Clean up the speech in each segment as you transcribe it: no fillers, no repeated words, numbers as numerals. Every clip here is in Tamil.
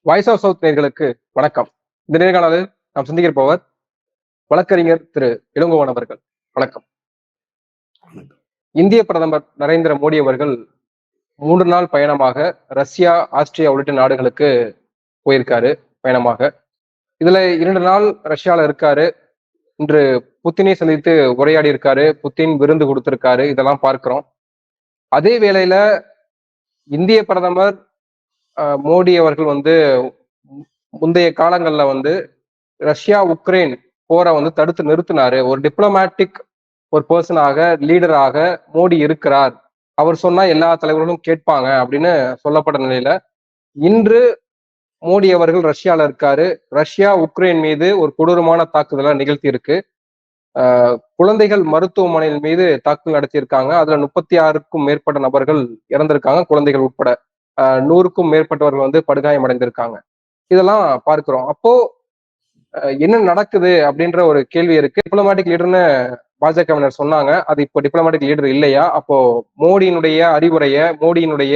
வாய்ஸ் ஆஃப் சவுத் நேயர்களுக்கு வணக்கம். இந்த நேர்காணலில் நாம் சந்திக்கிறப்பவர் வழக்கறிஞர் திரு இளங்கோவன் அவர்கள். வணக்கம். வணக்கம். இந்திய பிரதமர் நரேந்திர மோடி அவர்கள் 3 நாள் பயணமாக ரஷ்யா, ஆஸ்திரியா உள்ளிட்ட நாடுகளுக்கு போயிருக்காரு பயணமாக. இதுல 2 நாள் ரஷ்யால இருக்காரு. இன்று புத்தினை சந்தித்து உரையாடி இருக்காரு. புத்தின் விருந்து கொடுத்திருக்காரு. இதெல்லாம் பார்க்கிறோம். அதே வேளையில இந்திய பிரதமர் மோடி அவர்கள் முந்தைய காலங்கள்ல ரஷ்யா உக்ரைன் போரை தடுத்து நிறுத்தினாரு. ஒரு டிப்ளமேட்டிக் ஒரு பர்சனாக லீடராக மோடி இருக்கிறார். அவர் சொன்னா எல்லா தலைவர்களும் கேட்பாங்க அப்படின்னு சொல்லப்பட்ட நிலையில இன்று மோடி அவர்கள் ரஷ்யால இருக்காரு. ரஷ்யா உக்ரைன் மீது ஒரு கொடூரமான தாக்குதலை நிகழ்த்தி இருக்கு. குழந்தைகள் மருத்துவமனையின் மீது தாக்குதல் நடத்தியிருக்காங்க. அதுல 36க்கும் மேற்பட்ட நபர்கள் இறந்திருக்காங்க, குழந்தைகள் உட்பட. 100க்கும் மேற்பட்டவர்கள் படுகாயம் அடைந்திருக்காங்க. இதெல்லாம் பார்க்கிறோம். அப்போ என்ன நடக்குது அப்படின்ற ஒரு கேள்வி இருக்கு. டிப்ளமேட்டிக் லீடர்னு பாஜகவினர் சொன்னாங்க. அது இப்போ டிப்ளமேட்டிக் லீடர் இல்லையா? அப்போ மோடியினுடைய அறிவுரைய, மோடியினுடைய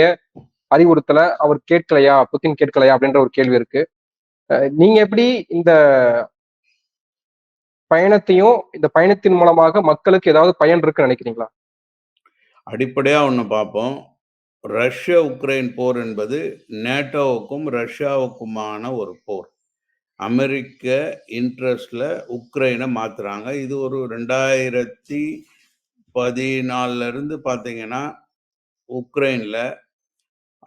அறிவுறுத்தலை அவர் கேட்கலையா, புத்தின் கேட்கலையா அப்படின்ற ஒரு கேள்வி இருக்கு. நீங்க எப்படி இந்த பயணத்தையும், இந்த பயணத்தின் மூலமாக மக்களுக்கு ஏதாவது பயன் இருக்குன்னு நினைக்கிறீங்களா? அடிப்படையா ஒண்ணு பார்ப்போம். ரஷ்ய உக்ரைன் போர் என்பது நேட்டோவுக்கும் ரஷ்யாவுக்குமான ஒரு போர். அமெரிக்க இன்ட்ரெஸ்ட்ல உக்ரைனை மாத்துறாங்க. இது ஒரு 2014 இருந்து பார்த்தீங்கன்னா உக்ரைன்ல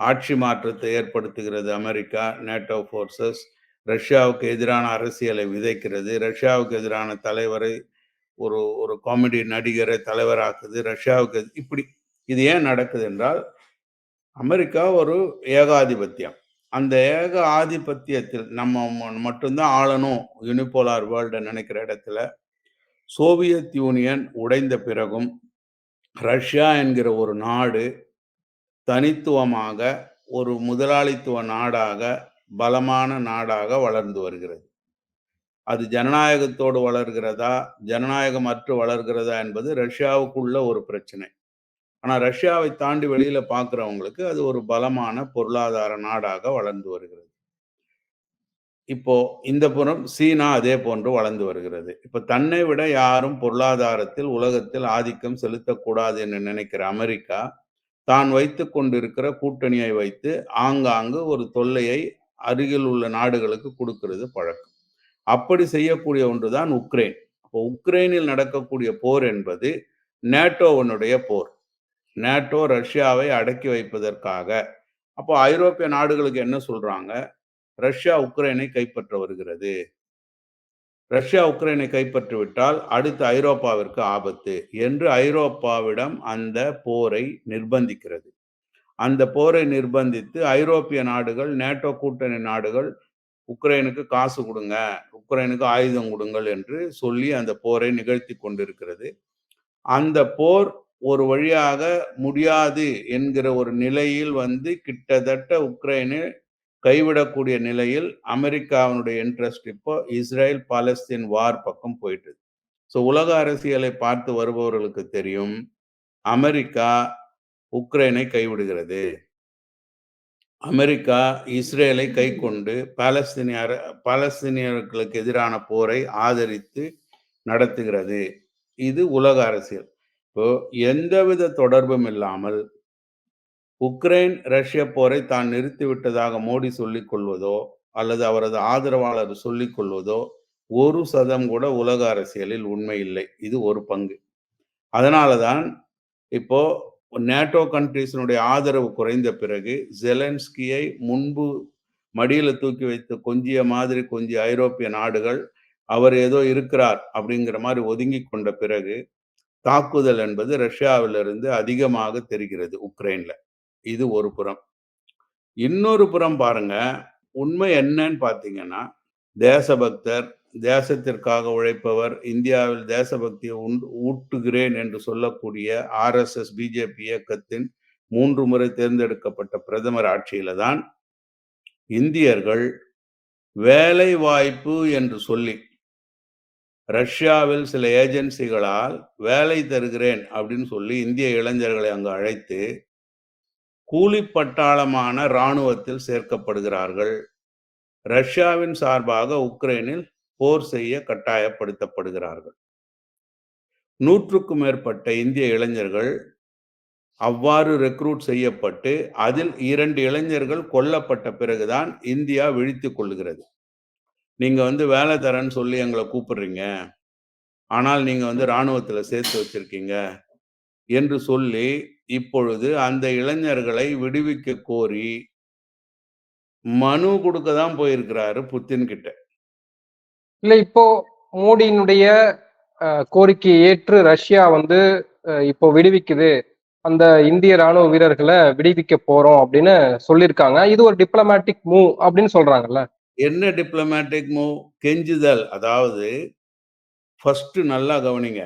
ஆட்சி மாற்றத்தை ஏற்படுத்துகிறது அமெரிக்கா, நேட்டோ ஃபோர்ஸஸ். ரஷ்யாவுக்கு எதிரான அரசியலை விதைக்கிறது. ரஷ்யாவுக்கு எதிரான தலைவரை ஒரு ஒரு காமெடி நடிகரை தலைவராக்குது. ரஷ்யாவுக்கு இப்படி இது ஏன் நடக்குது என்றால், அமெரிக்கா ஒரு ஏகாதிபத்தியம். அந்த ஏக ஆதிபத்தியத்தில் நம்ம மட்டும்தான் ஆளணும், யூனிபோலார் வேர்ல்டு நினைக்கிற இடத்துல சோவியத் யூனியன் உடைந்த பிறகும் ரஷ்யா என்கிற ஒரு நாடு தனித்துவமாக ஒரு முதலாளித்துவ நாடாக, பலமான நாடாக வளர்ந்து வருகிறது. அது ஜனநாயகத்தோடு வளர்கிறதா, ஜனநாயகமற்று வளர்கிறதா என்பது ரஷ்யாவுக்குள்ள ஒரு பிரச்சனை. ஆனா ரஷ்யாவை தாண்டி வெளியில பார்க்கிறவங்களுக்கு அது ஒரு பலமான பொருளாதார நாடாக வளர்ந்து வருகிறது. இப்போ இந்த புறம் சீனா அதே போன்று வளர்ந்து வருகிறது. இப்ப தன்னை விட யாரும் பொருளாதாரத்தில் உலகத்தில் ஆதிக்கம் செலுத்தக்கூடாது என்று நினைக்கிற அமெரிக்கா, தான் வைத்துக் கொண்டிருக்கிற கூட்டணியை வைத்து ஆங்காங்கு ஒரு தொல்லையை அருகில் உள்ள நாடுகளுக்கு கொடுக்கிறது பழக்கம். அப்படி செய்யக்கூடிய ஒன்றுதான் உக்ரைன். அப்போ உக்ரைனில் நடக்கக்கூடிய போர் என்பது நேட்டோவினுடைய போர். நேட்டோ ரஷ்யாவை அடக்கி வைப்பதற்காக. அப்போ ஐரோப்பிய நாடுகளுக்கு என்ன சொல்றாங்க? ரஷ்யா உக்ரைனை கைப்பற்ற வருகிறது. ரஷ்யா உக்ரைனை கைப்பற்றிவிட்டால் அடுத்து ஐரோப்பாவிற்கு ஆபத்து என்று ஐரோப்பாவிடம் அந்த போரை நிர்பந்திக்கிறது. அந்த போரை நிர்பந்தித்து ஐரோப்பிய நாடுகள், நேட்டோ கூட்டணி நாடுகள் உக்ரைனுக்கு காசு கொடுங்க, உக்ரைனுக்கு ஆயுதம் கொடுங்கள் என்று சொல்லி அந்த போரை நிகழ்த்தி கொண்டிருக்கிறது. அந்த போர் ஒரு வழியாக முடியாது என்கிற ஒரு நிலையில் கிட்டத்தட்ட உக்ரைனை கைவிடக்கூடிய நிலையில் அமெரிக்காவினுடைய இன்ட்ரெஸ்ட் இப்போ இஸ்ரேல் பாலஸ்தீன் வார் பக்கம் போயிட்டு. ஸோ உலக அரசியலை பார்த்து வருபவர்களுக்கு தெரியும், அமெரிக்கா உக்ரைனை கைவிடுகிறது. அமெரிக்கா இஸ்ரேலை கை கொண்டு பாலஸ்தீனியர்களுக்கு எதிரான போரை ஆதரித்து நடத்துகிறது. இது உலக அரசியல். இப்போ எந்தவித தொடர்பும் இல்லாமல் உக்ரைன் ரஷ்ய போரை தான் நிறுத்திவிட்டதாக மோடி சொல்லிக் கொள்வதோ அல்லது அவரது ஆதரவாளர் சொல்லிக் கொள்வதோ 1% கூட உலக அரசியலில் உண்மை இல்லை. இது ஒரு பங்கு. அதனாலதான் இப்போ நேட்டோ கண்ட்ரீஸினுடைய ஆதரவு குறைந்த பிறகு ஜெலன்ஸ்கியை முன்பு மடியில தூக்கி வைத்து கொஞ்சிய மாதிரி கொஞ்சிய ஐரோப்பிய நாடுகள் அவர் ஏதோ இருக்கிறார் அப்படிங்கிற மாதிரி ஒதுங்கி கொண்ட பிறகு தாக்குதல் என்பது ரஷ்யாவிலிருந்து அதிகமாக தெரிகிறது உக்ரைன்ல. இது ஒரு புறம். இன்னொரு புறம் பாருங்க, உண்மை என்னன்னு பார்த்தீங்கன்னா, தேசபக்தர், தேசத்திற்காக உழைப்பவர், இந்தியாவில் தேசபக்தியை ஊட்டுகிறேன் என்று சொல்லக்கூடிய RSS பிஜேபி இயக்கத்தின் 3 முறை தேர்ந்தெடுக்கப்பட்ட பிரதமர் ஆட்சியில தான் இந்தியர்கள் வேலை வாய்ப்பு என்று சொல்லி ரஷ்யாவில் சில ஏஜென்சிகளால் வேலை தருகிறேன் அப்படின்னு சொல்லி இந்திய இளைஞர்களை அங்கு அழைத்து கூலிப்பட்டாளமான இராணுவத்தில் சேர்க்கப்படுகிறார்கள். ரஷ்யாவின் சார்பாக உக்ரைனில் போர் செய்ய கட்டாயப்படுத்தப்படுகிறார்கள். 100க்கும் மேற்பட்ட இந்திய இளைஞர்கள் அவ்வாறு ரெக்ரூட் செய்யப்பட்டு அதில் 2 இளைஞர்கள் கொல்லப்பட்ட பிறகுதான் இந்தியா விழித்துக் கொள்ளுகிறது. நீங்க வேலை தரேன்னு சொல்லி எங்களை கூப்பிடுறீங்க, ஆனால் நீங்க ராணுவத்துல சேர்த்து வச்சிருக்கீங்க என்று சொல்லி இப்பொழுது அந்த இளைஞர்களை விடுவிக்க கோரி மனு கொடுக்க தான் போயிருக்கிறாரு புத்தின் கிட்ட. இல்ல இப்போ மோடியினுடைய கோரிக்கையை ஏற்று ரஷ்யா வந்து இப்போ விடுவிக்குது, அந்த இந்திய ராணுவ வீரர்களை விடுவிக்க போறோம் அப்படின்னு சொல்லியிருக்காங்க. இது ஒரு டிப்ளமேட்டிக் மூவ் அப்படின்னு சொல்றாங்கல்ல. என்ன டிப்ளமேட்டிக் மூவ்? கெஞ்சுதல். அதாவது ஃபர்ஸ்ட் நல்லா கவனிங்க.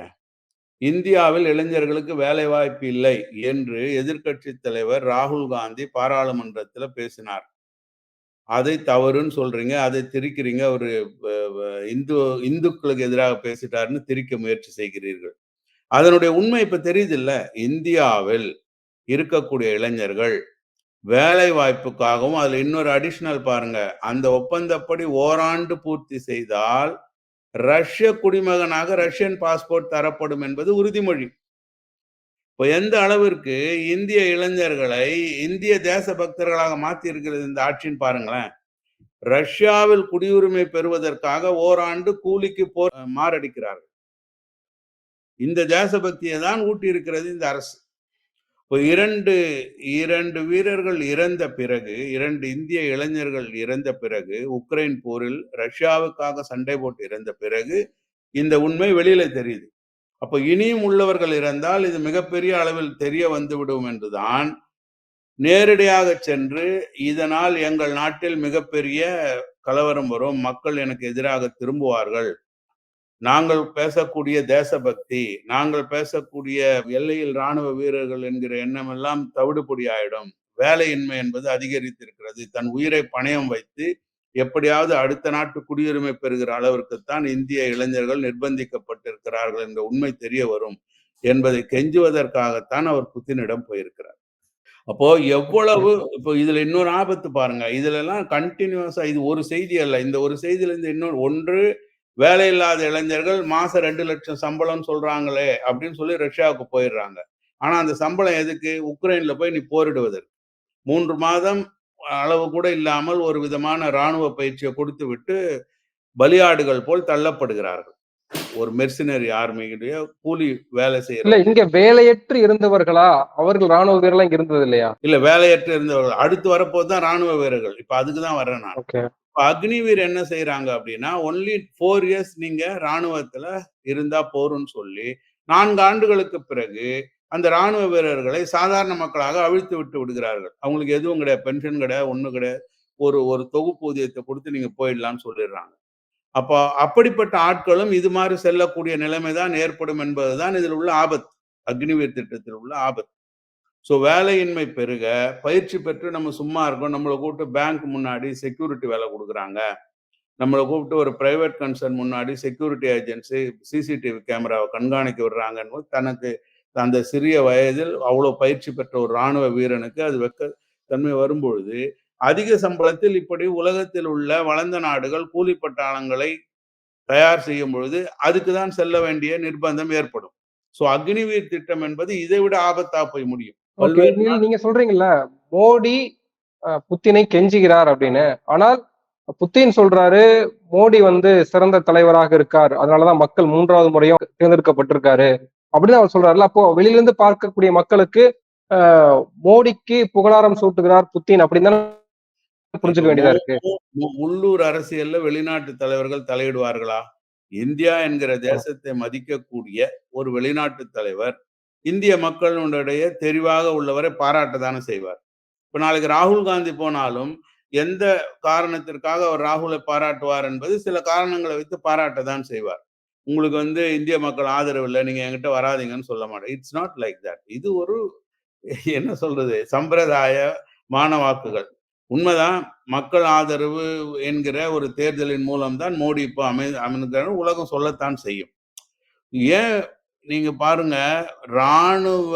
இந்தியாவில் இளைஞர்களுக்கு வேலைவாய்ப்பு இல்லை என்று எதிர்க்கட்சி தலைவர் ராகுல் காந்தி பாராளுமன்றத்தில் பேசினார். அதை தவறுன்னு சொல்றீங்க, அதை திரிக்கிறீங்க. அவரு இந்துக்களுக்கு எதிராக பேசிட்டாருன்னு திரிக்க முயற்சி செய்கிறீர்கள். அதனுடைய உண்மை இப்ப தெரியுதுல்ல. இந்தியாவில் இருக்கக்கூடிய இளைஞர்கள் வேலை வாய்ப்புக்காகவும் அதுல இன்னொரு அடிஷனல் பாருங்க, அந்த ஒப்பந்தப்படி ஓராண்டு பூர்த்தி செய்தால் ரஷ்ய குடிமகனாக ரஷ்யன் பாஸ்போர்ட் தரப்படும் என்பது உறுதிமொழி. இப்போ எந்த அளவிற்கு இந்திய இளைஞர்களை இந்திய தேச பக்தர்களாக மாற்றி இருக்கிறது இந்த ஆட்சின்னு பாருங்களேன். ரஷ்யாவில் குடியுரிமை பெறுவதற்காக ஓராண்டு கூலிக்கு மாரடிக்கிறார்கள். இந்த தேசபக்தியை தான் ஊட்டி இருக்கிறது இந்த அரசு. இப்போ இரண்டு வீரர்கள் இறந்த பிறகு, 2 இந்திய இளைஞர்கள் இறந்த பிறகு, உக்ரைன் போரில் ரஷ்யாவுக்காக சண்டை போட்டு இறந்த பிறகு இந்த உண்மை வெளியில தெரியுது. அப்ப இனியும் உள்ளவர்கள் இறந்தால் இது மிகப்பெரிய அளவில் தெரிய வந்துவிடும் என்றுதான் நேரடியாக சென்று இதனால் எங்கள் நாட்டில் மிகப்பெரிய கலவரம் வரும், மக்கள் எனக்கு எதிராக திரும்புவார்கள், நாங்கள் பேசக்கூடிய தேசபக்தி, நாங்கள் பேசக்கூடிய எல்லையில் ராணுவ வீரர்கள் என்கிற எண்ணம் எல்லாம் தவிடுபொடி ஆயிடும், வேலையின்மை என்பது அதிகரித்திருக்கிறது, தன் உயிரை பணயம் வைத்து எப்படியாவது அடுத்த நாட்டு குடியுரிமை பெறுகிற அளவிற்குத்தான் இந்திய இளைஞர்கள் நிர்பந்திக்கப்பட்டிருக்கிறார்கள் என்ற உண்மை தெரிய வரும் என்பதை கெஞ்சுவதற்காகத்தான் அவர் புத்தினிடம் போயிருக்கிறார். அப்போ எவ்வளவு இப்போ இதுல இன்னொரு ஆபத்து பாருங்க. இதுல எல்லாம் கண்டினியூஸா இது ஒரு செய்தி அல்ல. இந்த ஒரு செய்தியில இருந்து இன்னொரு ஒன்று, வேலையில்லாத இளைஞர்கள் மாசம் 2 லட்சம் சம்பளம் சொல்றாங்களே அப்படின்னு சொல்லி ரஷ்யாவுக்கு போயிடுறாங்க. ஆனா அந்த சம்பளம் எதுக்கு? உக்ரைன்ல போய் நீ போரிடுவதற்கு. 3 மாதம் அளவு கூட இல்லாமல் ஒரு விதமான ராணுவ பயிற்சியை கொடுத்து விட்டு பலியாடுகள் போல் தள்ளப்படுகிறார்கள். ஒரு மெர்சினரி ஆர்மியுடைய கூலி வேலை செய்யற. இல்ல, இங்க வேலையற்று இருந்தவர்களா அவர்கள் ராணுவ வீரர்கள் இங்க இருந்தது இல்லையா? இல்ல, வேலையற்று இருந்தவர்கள் அடுத்து வரப்போதுதான் ராணுவ வீரர்கள். இப்ப அதுக்குதான் வர்றேன் நான். அக்னிவீர் என்ன செய்யறாங்க அப்படின்னா, ஒன்லி 4 இயர்ஸ் நீங்க ராணுவத்துல இருந்தா போரும்னு சொல்லி 4 ஆண்டுகளுக்கு பிறகு அந்த ராணுவ வீரர்களை சாதாரண மக்களாக அவிழ்த்து விட்டு விடுகிறார்கள். அவங்களுக்கு எதுவும் கிடையாது, பென்ஷன் கிடையாது, ஒண்ணும் கிடையாது. ஒரு தொகுப்பூதியத்தை கொடுத்து நீங்க போயிடலாம்னு சொல்லிடுறாங்க. அப்போ அப்படிப்பட்ட ஆட்களும் இது மாதிரி செல்லக்கூடிய நிலைமை தான் ஏற்படும் என்பதுதான் இதில் உள்ள ஆபத்து, அக்னிவீர் திட்டத்தில் உள்ள ஆபத்து. ஸோ வேலையின்மை பெருக, பயிற்சி பெற்று நம்ம சும்மா இருக்கோம், நம்மளை கூப்பிட்டு பேங்க் முன்னாடி செக்யூரிட்டி வேலை கொடுக்குறாங்க, நம்மளை கூப்பிட்டு ஒரு பிரைவேட் கன்சர்ன் முன்னாடி செக்யூரிட்டி ஏஜென்சி சிசிடிவி கேமராவை கண்காணிக்க விடுறாங்கன்னு தனக்கு அந்த சிறிய வயதில் அவ்வளோ பயிற்சி பெற்ற ஒரு இராணுவ வீரனுக்கு அது வெக்க தன்மை வரும்பொழுது, அதிக சம்பளத்தில் இப்படி உலகத்தில் உள்ள வளர்ந்த நாடுகள் கூலிப்பட்டாளங்களை தயார் செய்யும் பொழுது அதுக்கு தான் செல்ல வேண்டிய நிர்பந்தம் ஏற்படும். சோ அக்னிவீர் திட்டம் என்பது இதை விட ஆபத்தா போய் முடியும். நீங்க சொல்றீங்கல்ல மோடி புத்தினை கெஞ்சுகிறார் அப்படின்னு. ஆனால் புத்தின் சொல்றாரு மோடி வந்து சிறந்த தலைவராக இருக்கார், அதனாலதான் மக்கள் 3வது முறையும் தேர்ந்தெடுக்கப்பட்டிருக்காரு அப்படின்னு அவர் சொல்றாருல. அப்போ வெளியிலிருந்து பார்க்கக்கூடிய மக்களுக்கு மோடிக்கு புகழாரம் சூட்டுகிறார் புத்தின் அப்படின்னு தான் புரிஞ்சுக்க வேண்டியதா இருக்கு. உள்ளூர் அரசியல்ல வெளிநாட்டு தலைவர்கள் தலையிடுவார்களா? இந்தியா என்கிற தேசத்தை மதிக்கக்கூடிய ஒரு வெளிநாட்டு தலைவர் இந்திய மக்களுடைய தெரிவாக உள்ளவரை பாராட்டதானே செய்வார். இப்ப நாளைக்கு ராகுல் காந்தி போனாலும் எந்த காரணத்திற்காக அவர் ராகுலை பாராட்டுவார் என்பது சில காரணங்களை வைத்து பாராட்டதான் செய்வார். உங்களுக்கு இந்திய மக்கள் ஆதரவு இல்லை, நீங்க என்கிட்ட வராதிங்கன்னு சொல்ல மாட்டேன். It's not like that. இது ஒரு என்ன சொல்றது, சம்பிரதாயமான வாக்குகள். உண்மைதான், மக்கள் ஆதரவு என்கிற ஒரு தேர்தலின் மூலம்தான் மோடி இப்போ அமைந்திருக்கிறார் உலகம் சொல்லத்தான் செய்யும். ஏன் நீங்க பாருங்க, ராணுவ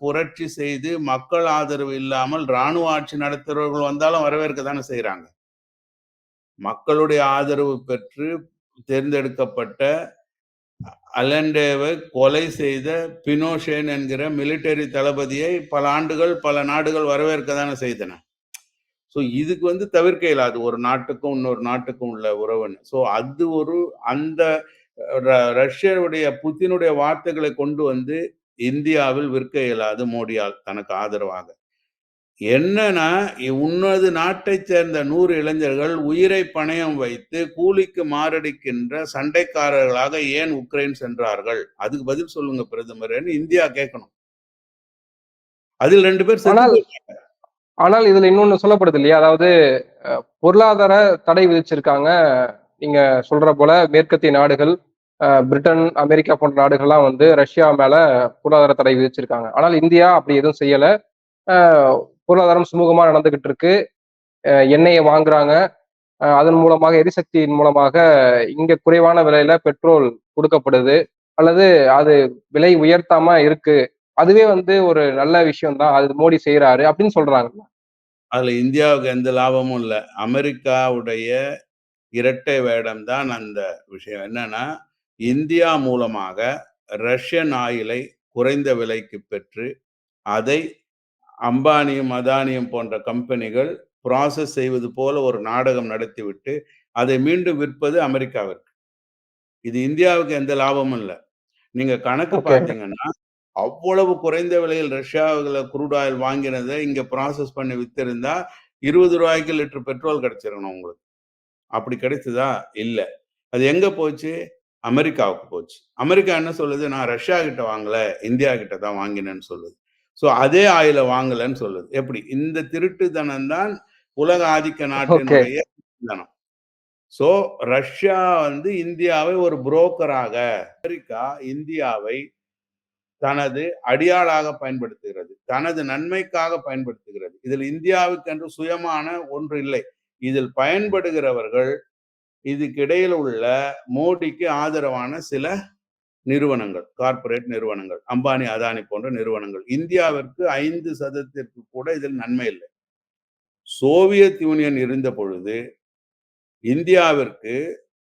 புரட்சி செய்து மக்கள் ஆதரவு இல்லாமல் ராணுவ ஆட்சி நடத்துறவர்கள் வந்தாலும் வரவேற்க தானே செய்யறாங்க. மக்களுடைய ஆதரவு பெற்று தேர்ந்தெடுக்கப்பட்ட அலண்டேவை கொலை செய்த பினோஷேன் என்கிற மிலிட்டரி தளபதியை பல ஆண்டுகள் பல நாடுகள் வரவேற்க தானே செய்தன. ஸோ இதுக்கு தவிர்க்க இயலாது ஒரு நாட்டுக்கும் இன்னொரு நாட்டுக்கும் உள்ள உறவுன்னு. ஸோ அது ஒரு அந்த ரஷ்யாவுடைய புத்தினுடைய வார்த்தைகளை கொண்டு இந்தியாவில் விற்க இயலாது மோடியால் தனக்கு ஆதரவாக. என்னன்னா உன்னது நாட்டை சேர்ந்த 100 இளைஞர்கள் உயிரை பணயம் வைத்து கூலிக்கு மாரடிக்கின்ற சண்டைக்காரர்களாக ஏன் உக்ரைன் சென்றார்கள்? அதுக்கு பதில் சொல்லுங்க பிரதமர் இந்தியா கேட்கணும். அதில் 2 பேர் ஆனால் இதுல இன்னொன்னு சொல்லப்படுது இல்லையா, அதாவது பொருளாதார தடை விதிச்சிருக்காங்க. நீங்க சொல்ற போல மேற்கத்திய நாடுகள், பிரிட்டன், அமெரிக்கா போன்ற நாடுகள்லாம் ரஷ்யா மேல பொருளாதார தடை விதிச்சிருக்காங்க. ஆனால் இந்தியா அப்படி எதுவும் செய்யல. பொருளாதாரம் சுமூகமா நடந்துகிட்டு இருக்கு. எண்ணெயை வாங்குறாங்க. அதன் மூலமாக எரிசக்தியின் மூலமாக இங்க குறைவான விலையில பெட்ரோல் கொடுக்கப்படுது, அல்லது அது விலை உயர்த்தாம இருக்கு. அதுவே ஒரு நல்ல விஷயம் தான், அது மோடி செய்யறாரு அப்படின்னு சொல்றாங்க. அதுல இந்தியாவுக்கு எந்த லாபமும் இல்லை. அமெரிக்காவுடைய இரட்டை வேடம் தான் அந்த விஷயம். என்னன்னா இந்தியா மூலமாக ரஷ்யன் ஆயிலை குறைந்த விலைக்கு பெற்று அதை அம்பானியும் அதானியும் போன்ற கம்பெனிகள் ப்ராசஸ் செய்வது போல ஒரு நாடகம் நடத்திவிட்டு அதை மீண்டும் விற்பது அமெரிக்காவிற்கு. இது இந்தியாவுக்கு எந்த லாபமும் இல்லை. நீங்க கணக்கு பார்த்தீங்கன்னா அவ்வளவு குறைந்த விலையில் ரஷ்யாவில் குரூட் ஆயில் வாங்கினதை இங்க ப்ராசஸ் பண்ணி வித்திருந்தா 20 ரூபாய்க்கு லிட்டர் பெட்ரோல் கிடைச்சிருக்கணும் உங்களுக்கு. அப்படி கிடைச்சதா? இல்லை. அது எங்க போச்சு? அமெரிக்காவுக்கு போச்சு. அமெரிக்கா என்ன சொல்லுது? நான் ரஷ்யா கிட்ட வாங்கல, இந்தியா கிட்ட தான் வாங்கினேன்னு சொல்லுது. ஸோ அதே ஆயில வாங்கலன்னு சொல்லுது. எப்படி? இந்த திருட்டுத்தனம் தான் உலக ஆதிக்க நாட்டினுடைய தனம். ஸோ ரஷ்யா இந்தியாவை ஒரு புரோக்கராக, அமெரிக்கா இந்தியாவை தனது அடியாளாக பயன்படுத்துகிறது, தனது நன்மைக்காக பயன்படுத்துகிறது. இதில் இந்தியாவுக்கென்று சுயமான ஒன்று இல்லை. இதில் பயன்படுகிறவர்கள் இதுக்கிடையில் உள்ள மோடிக்கு ஆதரவான சில நிறுவனங்கள், கார்ப்பரேட் நிறுவனங்கள், அம்பானி அதானி போன்ற நிறுவனங்கள். இந்தியாவிற்கு 5% கூட இதில் நன்மை இல்லை. சோவியத் யூனியன் இருந்த பொழுது இந்தியாவிற்கு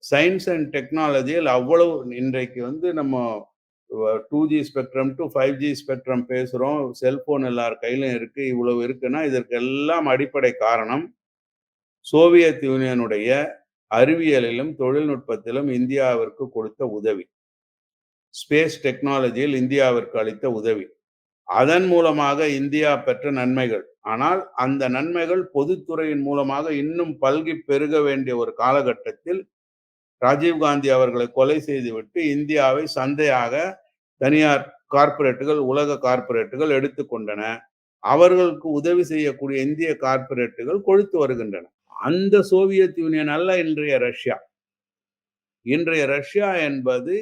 சயின்ஸ் அண்ட் டெக்னாலஜியில் அவ்வளவு, இன்றைக்கு நம்ம 2G spectrum to 5G spectrum பேசுறோம், செல்போன் எல்லார் கையிலும் இருக்கு, இவ்வளவு இருக்குன்னா இதற்கெல்லாம் அடிப்படை காரணம் சோவியத் யூனியனுடைய அறிவியலிலும் தொழில்நுட்பத்திலும் இந்தியாவிற்கு கொடுத்த உதவி, ஸ்பேஸ் டெக்னாலஜியில் இந்தியாவிற்கு அளித்த உதவி, அதன் மூலமாக இந்தியா பெற்ற நன்மைகள். ஆனால் அந்த நன்மைகள் பொதுத்துறையின் மூலமாக இன்னும் பல்கி பெருக வேண்டிய ஒரு காலகட்டத்தில் ராஜீவ்காந்தி அவர்களை கொலை செய்துவிட்டு இந்தியாவை சந்தையாக தனியார் கார்ப்பரேட்டுகள், உலக கார்ப்பரேட்டுகள் எடுத்துக்கொண்டன. அவர்களுக்கு உதவி செய்யக்கூடிய இந்திய கார்ப்பரேட்டுகள் கொழுத்து வருகின்றன. அந்த சோவியத் யூனியன் அல்ல இன்றைய ரஷ்யா. இன்றைய ரஷ்யா என்பது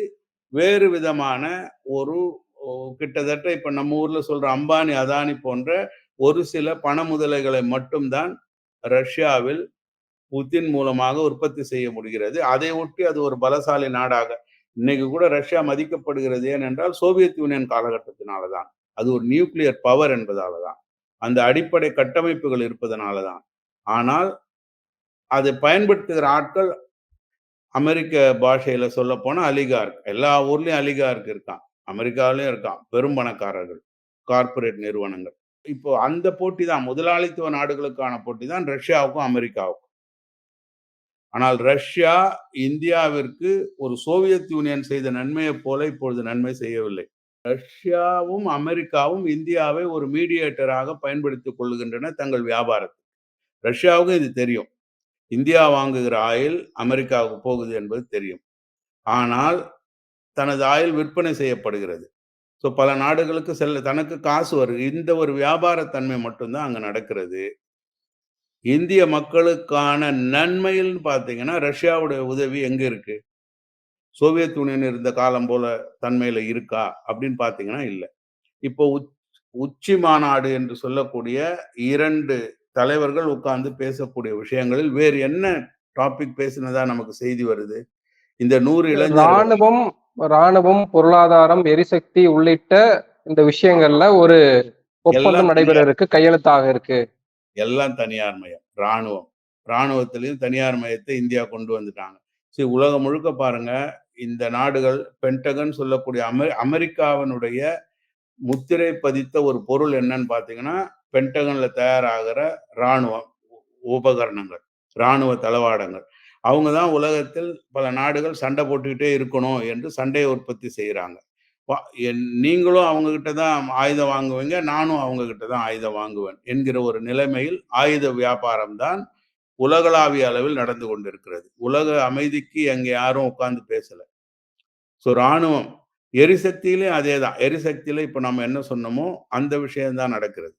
வேறு விதமான ஒரு, கிட்டத்தட்ட இப்ப நம்ம ஊர்ல சொல்ற அம்பானி அதானி போன்ற ஒரு சில பண முதலைகளை மட்டும்தான் ரஷ்யாவில் புத்தின் மூலமாக உற்பத்தி செய்ய முடிகிறது. அதை ஒட்டி அது ஒரு பலசாலி நாடாக இன்னைக்கு கூட ரஷ்யா மதிக்கப்படுகிறது. ஏனென்றால் சோவியத் யூனியன் காலகட்டத்தினாலதான், அது ஒரு நியூக்ளியர் பவர் என்பதாலதான், அந்த அடிப்படை கட்டமைப்புகள் இருப்பதனாலதான். ஆனால் அதை பயன்படுத்துகிற ஆட்கள் அமெரிக்க பாஷையில சொல்ல போனா அலிகார்க். எல்லா ஊர்லயும் அலிகார்க் இருக்கான், அமெரிக்காவிலயும் இருக்கான், பெரும் பணக்காரர்கள், கார்ப்பரேட் நிறுவனங்கள். இப்போ அந்த போட்டி தான், முதலாளித்துவ நாடுகளுக்கான போட்டி தான் ரஷ்யாவுக்கும் அமெரிக்காவுக்கும். ஆனால் ரஷ்யா இந்தியாவிற்கு ஒரு சோவியத் யூனியன் செய்த நன்மையை போல இப்பொழுது நன்மை செய்யவில்லை. ரஷ்யாவும் அமெரிக்காவும் இந்தியாவை ஒரு மீடியேட்டராக பயன்படுத்திக் கொள்கின்றன தங்கள் வியாபாரத்தில். ரஷ்யாவுக்கும் இது தெரியும், இந்தியா வாங்குகிற ஆயில் அமெரிக்காவுக்கு போகுது என்பது தெரியும். ஆனால் தனது ஆயில் விற்பனை செய்யப்படுகிறது. ஸோ பல நாடுகளுக்கு தனக்கு காசு வருது. இந்த ஒரு வியாபாரத்தன்மை மட்டும்தான் அங்க நடக்கிறது. இந்திய மக்களுக்கான நன்மையில் பார்த்தீங்கன்னா ரஷ்யாவுடைய உதவி எங்க இருக்கு? சோவியத் யூனியன் இருந்த காலம் போல தன்மையில இருக்கா அப்படின்னு பார்த்தீங்கன்னா இல்லை. இப்போ உச்சி மாநாடு என்று சொல்லக்கூடிய 2 தலைவர்கள் உட்கார்ந்து பேசக்கூடிய விஷயங்களில் வேறு என்ன டாபிக் பேசினதா நமக்கு செய்தி வருது? இந்த 100 இளைஞர்கள் ராணுவம், பொருளாதாரம், எரிசக்தி உள்ளிட்ட இந்த விஷயங்கள்ல ஒரு ஒப்பந்தம் நடைபெற இருக்கு, கையெழுத்தாக இருக்கு. எல்லாம் தனியார் மயம். ராணுவம் ராணுவத்திலையும் தனியார் மையத்தை இந்தியா கொண்டு வந்துட்டாங்க. சரி, உலகம் முழுக்க பாருங்க, இந்த நாடுகள் பென்டகன் சொல்லக்கூடிய அமெரிக்காவினுடைய முத்திரை பதித்த ஒரு பொருள் என்னன்னு பார்த்தீங்கன்னா, பென்டகன்ல தயாராகிற ராணுவ உபகரணங்கள், ராணுவ தளவாடங்கள். அவங்க தான் உலகத்தில் பல நாடுகள் சண்டை போட்டுக்கிட்டே இருக்கணும் என்று சண்டைய உற்பத்தி செய்றாங்க. வ நீங்களும் அவங்க கிட்ட தான் ஆயுதம் வாங்குவீங்க, நானும் அவங்க கிட்ட தான் ஆயுதம் வாங்குவேன் என்கிற ஒரு நிலைமையில் ஆயுத வியாபாரம் தான் உலகளாவிய அளவில் நடந்து கொண்டிருக்கிறது. உலக அமைதிக்கு அங்க யாரும் உட்கார்ந்து பேசல. ராணுவம், எரிசக்தியிலயும் அதேதான். எரிசக்தியில இப்ப நம்ம என்ன சொன்னோமோ அந்த விஷயம் தான் நடக்கிறது.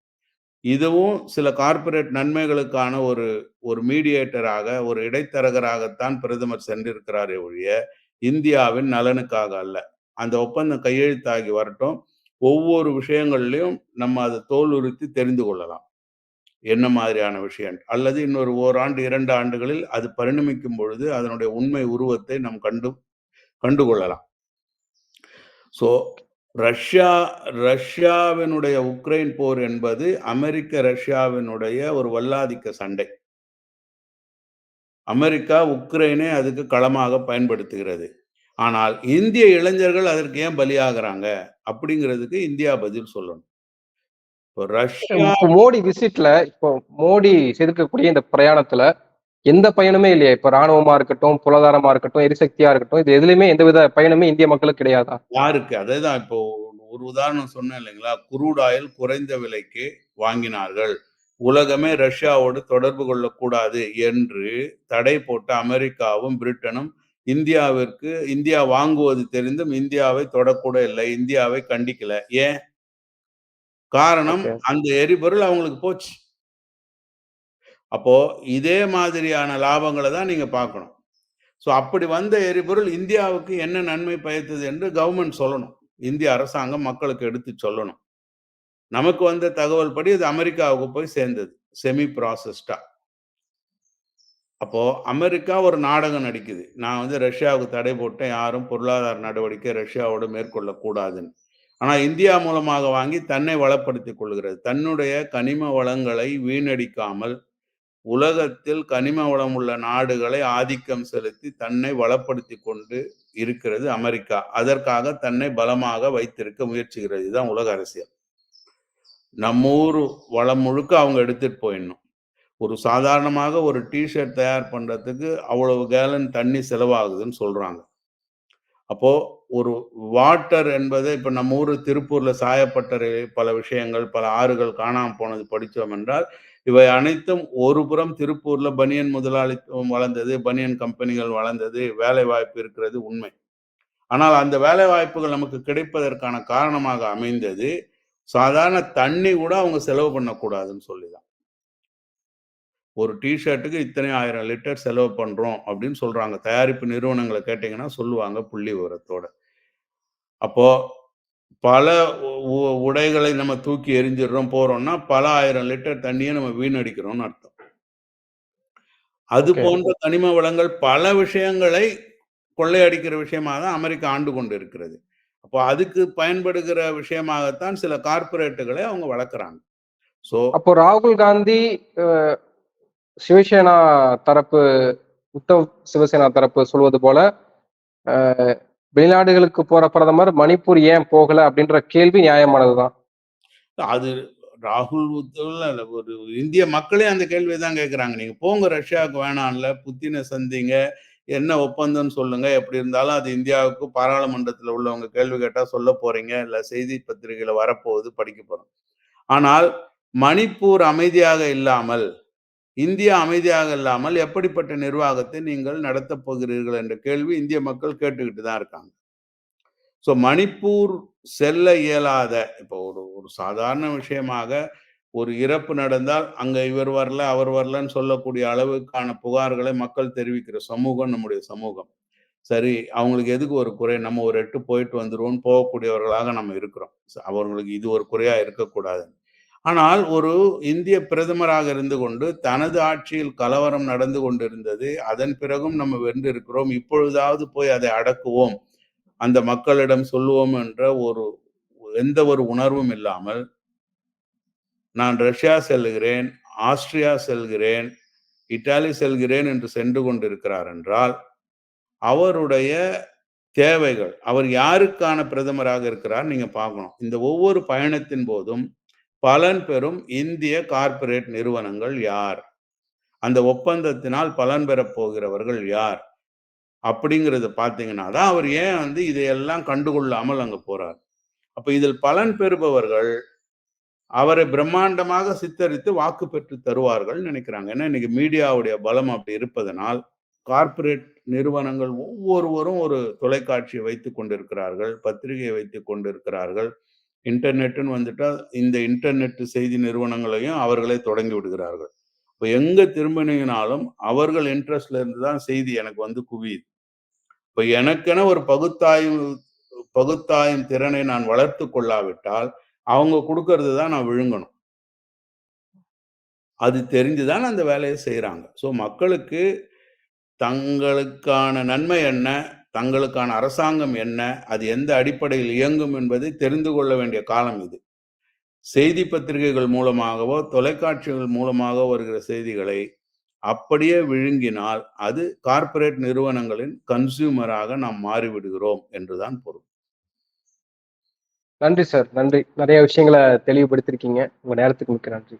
இதுவும் சில கார்ப்பரேட் நன்மைகளுக்கான ஒரு ஒரு மீடியேட்டராக, ஒரு இடைத்தரகராகத்தான் பிரதமர் சென்றிருக்கிறாரே ஒழிய, இந்தியாவின் நலனுக்காக அல்ல. அந்த ஒப்பந்தம் கையெழுத்தாகி வரட்டும். ஒவ்வொரு விஷயங்கள்லயும் நம்ம அத தோல் உரித்து தெரிந்து கொள்ளலாம். என்ன மாதிரியான விஷயம்? அல்லது இன்னொரு ஓராண்டு, 2 ஆண்டுகளில் அது பரிணமிக்கும் பொழுது, அதனுடைய உண்மை உருவத்தை நாம் கண்டுகொள்ளலாம். ஸோ ரஷ்யாவினுடைய உக்ரைன் போர் என்பது அமெரிக்க, ரஷ்யாவினுடைய ஒரு வல்லாதிக்க சண்டை. அமெரிக்கா உக்ரைனை அதுக்கு களமாக பயன்படுத்துகிறது. ஆனால் இந்திய இளைஞர்கள் அதற்கு ஏன் பலியாகுறாங்க? அப்படிங்கிறதுக்கு இந்தியா பதில் சொல்லணும். இப்போ ரஷ்யா இப்போ மோடி விசிட்ல இப்போ மோடி செதுக்கக்கூடிய இந்த பிரயாணத்துல எந்த பயனுமே இல்லையா? இப்ப ராணுவமா இருக்கட்டும், பொருளாதாரமா இருக்கட்டும், எரிசக்தியா இருக்கட்டும், இது எதுலயுமே எந்தவித பயனுமே இந்திய மக்களுக்கு கிடையாதா? யாருக்கு? அதேதான் இப்போ ஒரு உதாரணம் சொன்னேன் இல்லைங்களா? குரூட் ஆயில் குறைந்த விலைக்கு வாங்கினார்கள். உலகமே ரஷ்யாவோடு தொடர்பு கொள்ளக்கூடாது என்று தடை போட்ட அமெரிக்காவும், பிரிட்டனும் இந்தியா வாங்குவது தெரிந்தும் இந்தியாவை தொடக்கூட இல்லை. இந்தியாவை கண்டிக்கல. ஏன்? காரணம், ஓகே. அந்த எரிபொருள் அவங்களுக்கு போச்சு. அப்போ இதே மாதிரியான லாபங்கள தான் நீங்க பார்க்கணும். அப்படி வந்த எரிபொருள் இந்தியாவுக்கு என்ன நன்மை பயத்தது என்று கவர்ன்மெண்ட் சொல்லணும். இந்திய அரசாங்கம் மக்களுக்கு எடுத்து சொல்லணும். நமக்கு வந்த தகவல் படி அது அமெரிக்காவுக்கு போய் சேர்ந்தது. செமி ப்ராசஸ்டா. அப்போ அமெரிக்கா ஒரு நாடகம் நடிக்குது. நான் ரஷ்யாவுக்கு தடை போட்டேன். யாரும் பொருளாதார நடவடிக்கை ரஷ்யாவோடு மேற்கொள்ளக்கூடாதுன்னு. ஆனா இந்தியா மூலமாக வாங்கி தன்னை வளப்படுத்திக் கொள்கிறது. தன்னுடைய கனிம வளங்களை வீணடிக்காமல் உலகத்தில் கனிம வளம் உள்ள நாடுகளை ஆதிக்கம் செலுத்தி தன்னை வளப்படுத்திக் கொண்டு இருக்கிறது அமெரிக்கா. அதற்காக தன்னை பலமாக வைத்திருக்க முயற்சிக்கிறது. இதுதான் உலக அரசியல். நம்ம ஊரு வளம் முழுக்க அவங்க எடுத்துட்டு போயிடணும். ஒரு சாதாரணமாக ஒரு ஷர்ட் தயார் பண்றதுக்கு அவ்வளவு கேலன் தண்ணி செலவாகுதுன்னு சொல்றாங்க. அப்போ ஒரு வாட்டர் என்பது இப்ப நம்ம ஊரு திருப்பூர்ல சாயப்பட்டறை பல விஷயங்கள், பல ஆறுகள் காணாம போனது படித்தோம் என்றால், இவை அனைத்தும் ஒரு புறம் திருப்பூர்ல பனியன் முதலாளித்துவம் வளர்ந்தது, பனியன் கம்பெனிகள் வளர்ந்தது, வேலை வாய்ப்பு இருக்கிறது உண்மை. ஆனால் அந்த வேலை வாய்ப்புகள் நமக்கு கிடைப்பதற்கான காரணமாக அமைந்தது, சாதாரண தண்ணி கூட அவங்க செலவு பண்ணக்கூடாதுன்னு சொல்லிதான். ஒரு ஷர்ட்டுக்கு இத்தனை 1000 லிட்டர் செலவு பண்றோம் அப்படின்னு சொல்றாங்க. தயாரிப்பு நிறுவனங்கள கேட்டீங்கன்னா சொல்லுவாங்க புள்ளி விவரத்தோட. அப்போ பல உடைகளை நம்ம தூக்கி எறிஞ்சிடுறோம் போறோம்னா, பல 1000 லிட்டர் தண்ணிய நம்ம வீணடிக்கிறோம்னு அர்த்தம். அது ஓகே. போன்ற கனிம வளங்கள் பல விஷயங்களை கொள்ளையடிக்கிற விஷயமா தான் அமெரிக்கா ஆண்டு கொண்டு இருக்கிறது. அப்போ அதுக்கு பயன்படுகிற விஷயமாகத்தான் சில கார்ப்பரேட்டுகளை அவங்க வளர்க்குறாங்க. ஸோ அப்போ ராகுல் காந்தி அ சிவசேனா தரப்பு உத்தவ் சிவசேனா தரப்பு சொல்வது போல, அ வெளிநாடுகளுக்கு போற பிரதமர் மணிப்பூர் ஏன் போகல அப்படின்ற கேள்வி நியாயமானதுதான். அது ராகுல் இல்ல ஒரு இந்திய மக்களே அந்த கேள்வியை தான் கேட்குறாங்க. நீங்க போங்க ரஷ்யாவுக்கு வேணாம்ல, புத்தின சந்திங்க, என்ன ஒப்பந்தம்னு சொல்லுங்க. எப்படி இருந்தாலும் அது இந்தியாவுக்கு பாராளுமன்றத்துல உள்ளவங்க கேள்வி கேட்டா சொல்ல போறீங்க. இல்ல செய்தி பத்திரிகையில வரப்போகுது படிக்க போறோம். ஆனால் மணிப்பூர் அமைதியாக இல்லாமல், இந்தியா அமைதியாக இல்லாமல் எப்படிப்பட்ட நிர்வாகத்தை நீங்கள் நடத்தப் போகிறீர்கள் என்ற கேள்வி இந்திய மக்கள் கேட்டுக்கிட்டு தான் இருக்காங்க. மணிப்பூர் செல்ல இயலாத இப்போ ஒரு ஒரு சாதாரண விஷயமாக ஒரு இறப்பு நடந்தால் அங்க இவர் வரல, அவர் வரலன்னு சொல்லக்கூடிய அளவுக்கான புகார்களை மக்கள் தெரிவிக்கிற சமூகம் நம்முடைய சமூகம். சரி, அவங்களுக்கு எதுக்கு ஒரு குறை? நம்ம ஒரு எட்டு போயிட்டு வந்துருவோம்னு போகக்கூடியவர்களாக நம்ம இருக்கிறோம். அவர்களுக்கு இது ஒரு குறையா இருக்கக்கூடாது. ஆனால் ஒரு இந்திய பிரதமராக இருந்து கொண்டு தனது ஆட்சியில் கலவரம் நடந்து கொண்டிருந்தது. அதன் பிறகும் நம்ம வென்றிருக்கிறோம். இப்பொழுதாவது போய் அதை அடக்குவோம். அந்த மக்களிடம் சொல்லுவோம் என்ற எந்த ஒரு உணர்வும் இல்லாமல், நான் ரஷ்யா செல்லுகிறேன், ஆஸ்திரியா செல்கிறேன், இத்தாலி செல்கிறேன் என்று சென்று கொண்டிருக்கிறார் என்றால், அவருடைய தேவைகள், அவர் யாருக்கான பிரதமராக இருக்கிறார் நீங்க பார்க்கணும். இந்த ஒவ்வொரு பயணத்தின் போதும் பலன் பெறும் இந்திய கார்ப்பரேட் நிறுவனங்கள் யார்? அந்த ஒப்பந்தத்தினால் பலன் பெறப் போகிறவர்கள் யார்? அப்படிங்கிறத பார்த்தீங்கன்னா தான், அவர் ஏன் இதையெல்லாம் கண்டுகொள்ளாமல் அங்க போறார். அப்ப இதில் பலன் பெறுபவர்கள் அவரை பிரம்மாண்டமாக சித்தரித்து வாக்கு பெற்று தருவார்கள் நினைக்கிறாங்க. ஏன்னா இன்னைக்கு மீடியாவுடைய பலம் அப்படி இருப்பதனால், கார்ப்பரேட் நிறுவனங்கள் ஒவ்வொருவரும் ஒரு தொலைக்காட்சியை வைத்துக் கொண்டிருக்கிறார்கள், பத்திரிகையை வைத்துக் கொண்டிருக்கிறார்கள். இன்டர்நெட்னு வந்துட்டா, இந்த இன்டர்நெட் செய்தி நிறுவனங்களையும் அவர்களே தொடங்கி விடுகிறார்கள். இப்ப எங்க திரும்பினீங்கனாலும் அவர்கள் இன்ட்ரெஸ்ட்ல இருந்து தான் செய்தி எனக்கு குவியுது. இப்ப எனக்கென ஒரு பகுத்தாயும் திறனை நான் வளர்த்துக் கொள்ளாவிட்டால், அவங்க குடுக்கறது தான் நான் விழுங்கணும். அது தெரிஞ்சு தான் அந்த வேலைய செய்றாங்க. மக்களுக்கு தங்களுக்கான நன்மை என்ன? தங்களுக்கான அரசாங்கம் என்ன? அது எந்த அடிப்படையில் இயங்கும் என்பதை தெரிந்து கொள்ள வேண்டிய காலம் இது. செய்தி பத்திரிகைகள் மூலமாகவோ, தொலைக்காட்சிகள் மூலமாகவோ வருகிற செய்திகளை அப்படியே விழுங்கினால், அது கார்ப்பரேட் நிறுவனங்களின் கன்சியூமராக நாம் மாறிவிடுகிறோம் என்றுதான் பொருள். நன்றி சார். நன்றி. நிறைய விஷயங்கள தெளிவுபடுத்தியிருக்கீங்க. உங்க நேரத்துக்கு மிக்க நன்றி.